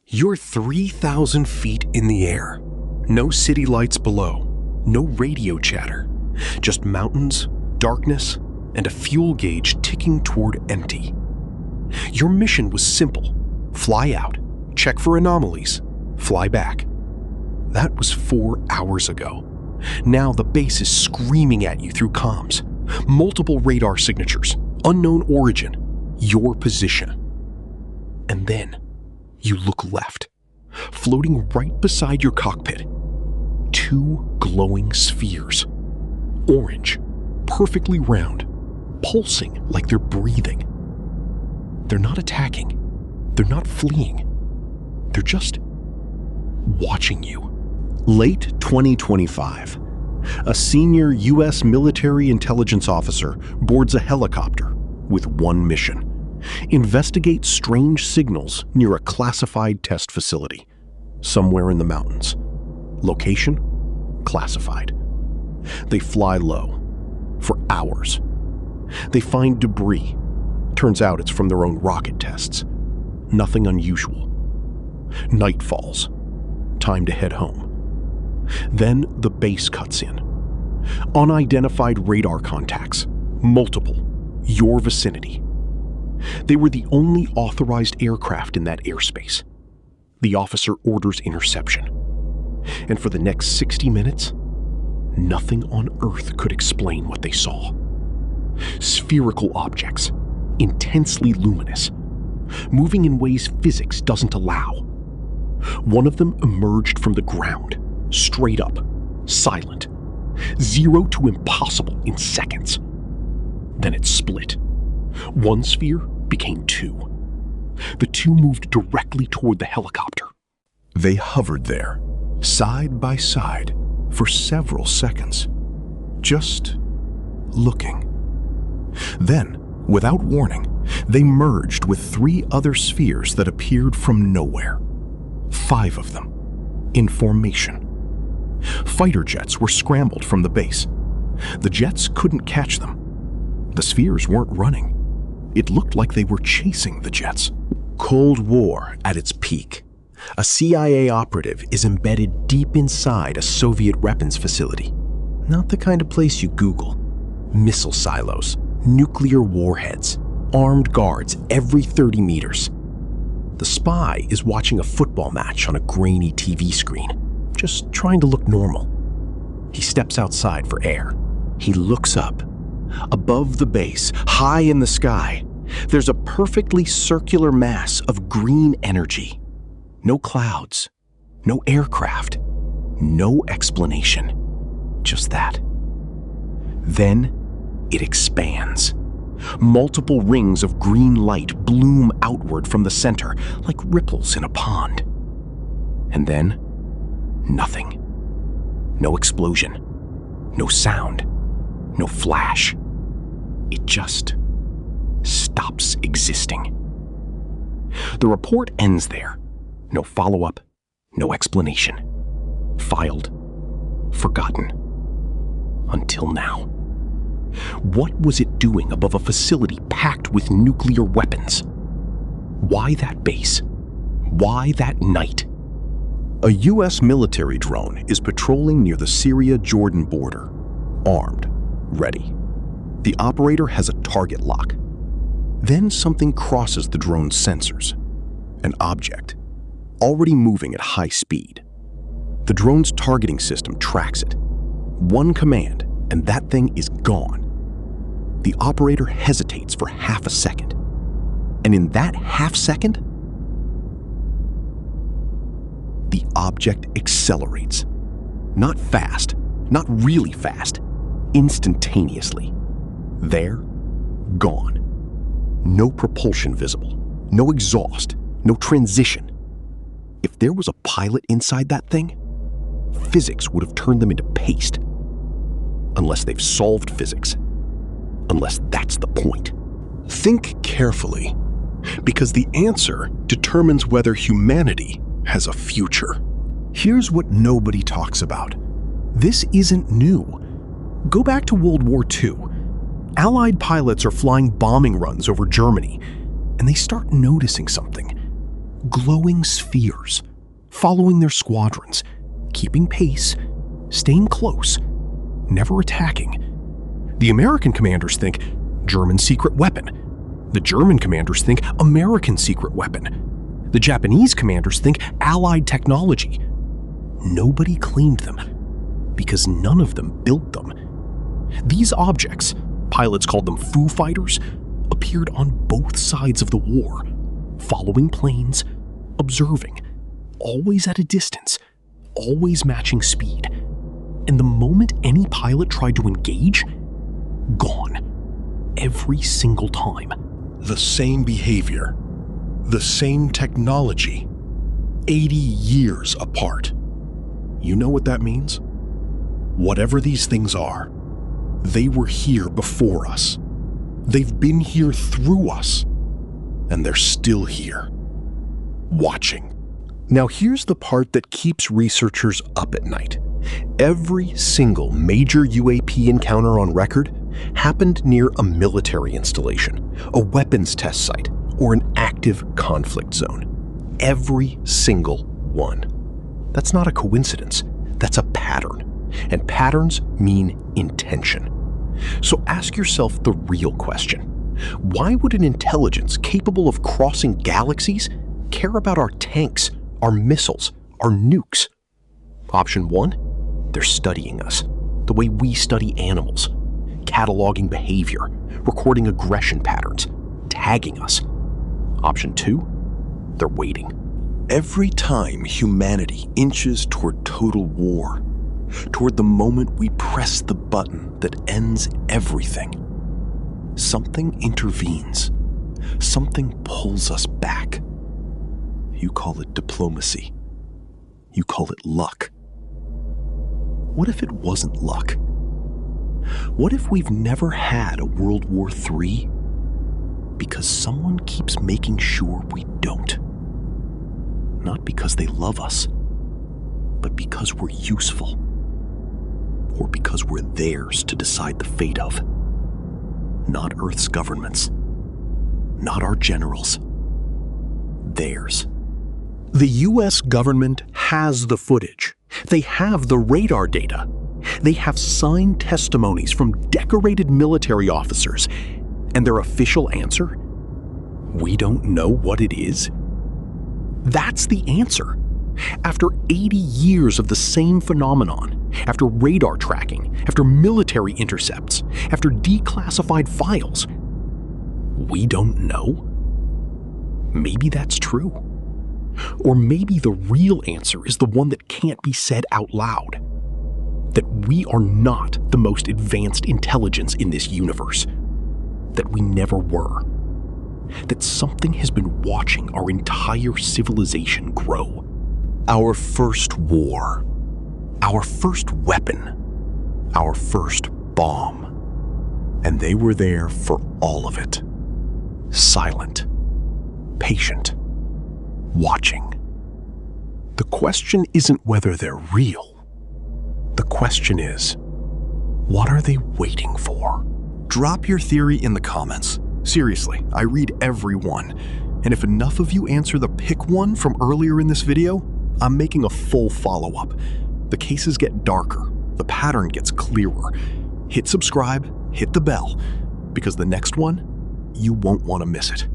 You're 3,000 feet in the air. No city lights below, no radio chatter, just mountains, darkness, and a fuel gauge ticking toward empty. Your mission was simple: fly out, check for anomalies, fly back. That was 4 hours ago. Now the base is screaming at you through comms. Multiple radar signatures, unknown origin, your position. And then you look left. Floating right beside your cockpit, 2 glowing spheres. Orange, perfectly round, pulsing like they're breathing. They're not attacking. They're not fleeing. They're just watching you. Late 2025, a senior U.S. military intelligence officer boards a helicopter with one mission: investigate strange signals near a classified test facility, somewhere in the mountains. Location? Classified. They fly low. For hours. They find debris. Turns out it's from their own rocket tests. Nothing unusual. Night falls. Time to head home. Then the base cuts in. Unidentified radar contacts. Multiple. Your vicinity. They were the only authorized aircraft in that airspace. The officer orders interception. And for the next 60 minutes, nothing on Earth could explain what they saw. Spherical objects, intensely luminous, moving in ways physics doesn't allow. One of them emerged from the ground, straight up, silent, 0 to impossible in seconds. Then it split. One sphere became 2. The 2 moved directly toward the helicopter. They hovered there, side by side, for several seconds, just looking. Then, without warning, they merged with 3 other spheres that appeared from nowhere. 5 of them, in formation. Fighter jets were scrambled from the base. The jets couldn't catch them. The spheres weren't running. It looked like they were chasing the jets. Cold War at its peak. A CIA operative is embedded deep inside a Soviet weapons facility. Not the kind of place you Google. Missile silos, nuclear warheads, armed guards every 30 meters. The spy is watching a football match on a grainy TV screen, just trying to look normal. He steps outside for air. He looks up. Above the base, high in the sky, there's a perfectly circular mass of green energy. No clouds, no aircraft, no explanation. Just that. Then it expands. Multiple rings of green light bloom outward from the center like ripples in a pond. And then, nothing. No explosion, no sound, no flash. It just stops existing. The report ends there. No follow-up, no explanation. Filed, forgotten. Until now. What was it doing above a facility packed with nuclear weapons? Why that base? Why that night? A U.S. military drone is patrolling near the Syria-Jordan border, armed, ready. The operator has a target lock. Then something crosses the drone's sensors. An object, already moving at high speed. The drone's targeting system tracks it. One command, and that thing is gone. The operator hesitates for half a second. And in that half second, the object accelerates. Not fast, not really fast, instantaneously. There, gone. No propulsion visible, no exhaust, no transition. If there was a pilot inside that thing, physics would have turned them into paste. Unless they've solved physics. Unless that's the point. Think carefully, because the answer determines whether humanity has a future. Here's what nobody talks about. This isn't new. Go back to World War II. Allied pilots are flying bombing runs over Germany, and they start noticing something. Glowing spheres, following their squadrons, keeping pace, staying close, never attacking. The American commanders think German secret weapon. The German commanders think American secret weapon. The Japanese commanders think Allied technology. Nobody claimed them because none of them built them. These objects, pilots called them Foo Fighters, appeared on both sides of the war, following planes, observing, always at a distance, always matching speed. And the moment any pilot tried to engage, gone. Every single time. The same behavior, the same technology, 80 years apart. You know what that means? Whatever these things are, they were here before us. They've been here through us, and they're still here, watching. Now here's the part that keeps researchers up at night. Every single major UAP encounter on record happened near a military installation, a weapons test site, or an active conflict zone. Every single one. That's not a coincidence, that's a pattern. And patterns mean intention. So ask yourself the real question. Why would an intelligence capable of crossing galaxies care about our tanks, our missiles, our nukes? Option 1, they're studying us, the way we study animals, cataloging behavior, recording aggression patterns, tagging us. Option 2, they're waiting. Every time humanity inches toward total war, toward the moment we press the button that ends everything, something intervenes. Something pulls us back. You call it diplomacy. You call it luck. What if it wasn't luck? What if we've never had a World War III because someone keeps making sure we don't? Not because they love us, but because we're useful. Or because we're theirs to decide the fate of. Not Earth's governments. Not our generals. Theirs. The US government has the footage. They have the radar data. They have signed testimonies from decorated military officers. And their official answer? We don't know what it is. That's the answer. After 80 years of the same phenomenon, after radar tracking, after military intercepts, after declassified files, we don't know? Maybe that's true. Or maybe the real answer is the one that can't be said out loud. That we are not the most advanced intelligence in this universe. That we never were. That something has been watching our entire civilization grow. Our first war. Our first weapon. Our first bomb. And they were there for all of it. Silent. Patient. Watching. The question isn't whether they're real. The question is, what are they waiting for? Drop your theory in the comments. Seriously, I read every one. And if enough of you answer the pick one from earlier in this video, I'm making a full follow-up. The cases get darker, the pattern gets clearer. Hit subscribe, hit the bell, because the next one, you won't want to miss it.